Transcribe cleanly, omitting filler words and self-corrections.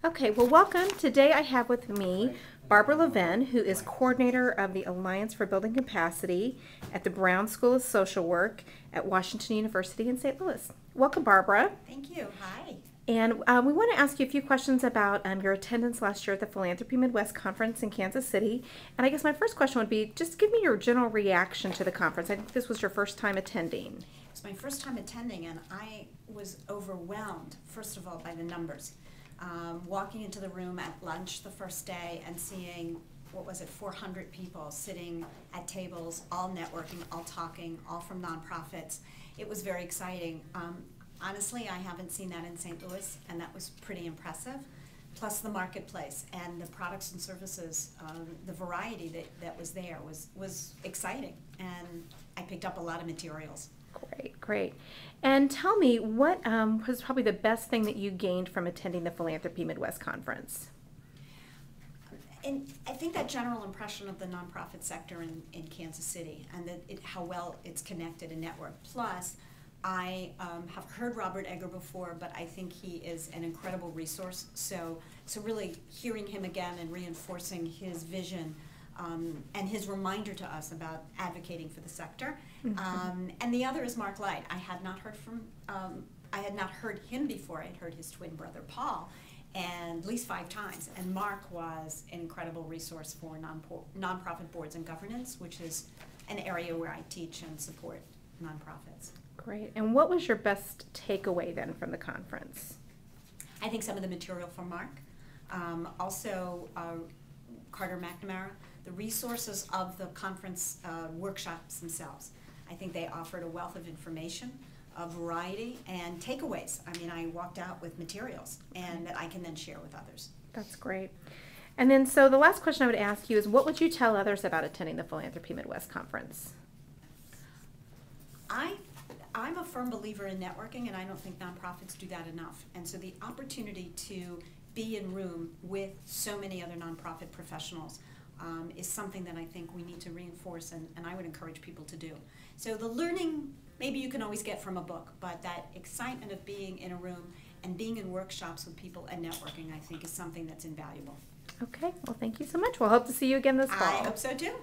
Okay, well, welcome. Today I have with me Barbara Levin, who is coordinator of the Alliance for Building Capacity at the Brown School of Social Work at Washington University in St. Louis. Welcome, Barbara. Thank you. Hi. And we want to ask you a few questions about your attendance last year at the Philanthropy Midwest Conference in Kansas City. And I guess my first question would be, just give me your general reaction to the conference. I think this was your first time attending. It was my first time attending, and I was overwhelmed, first of all, by the numbers. Walking into the room at lunch the first day and seeing, 400 people sitting at tables, all networking, all talking, all from nonprofits. It was very exciting. Honestly, I haven't seen that in St. Louis, and that was pretty impressive. Plus the marketplace and the products and services, the variety that was there was exciting, and I picked up a lot of materials. Great, great. And tell me, what was probably the best thing that you gained from attending the Philanthropy Midwest Conference? And I think that general impression of the nonprofit sector in Kansas City, and how well it's connected and networked. Plus, I have heard Robert Egger before, but I think he is an incredible resource. So really hearing him again and reinforcing his vision and his reminder to us about advocating for the sector. Mm-hmm. And the other is Mark Light. I had not heard him before. I had heard his twin brother Paul, and at least 5 times. And Mark was an incredible resource for nonprofit boards and governance, which is an area where I teach and support nonprofits. Great. And what was your best takeaway then from the conference? I think some of the material from Mark. Also, Carter McNamara, the resources of the conference workshops themselves. I think they offered a wealth of information, a variety, and takeaways. I mean, I walked out with materials and that I can then share with others. That's great. And then, so the last question I would ask you is, what would you tell others about attending the Philanthropy Midwest Conference? I'm a firm believer in networking, and I don't think nonprofits do that enough. And so the opportunity to be in room with so many other nonprofit professionals is something that I think we need to reinforce, and I would encourage people to do. So the learning, maybe you can always get from a book, but that excitement of being in a room and being in workshops with people and networking, I think, is something that's invaluable. Okay, well, thank you so much. We'll hope to see you again this fall. I hope so too.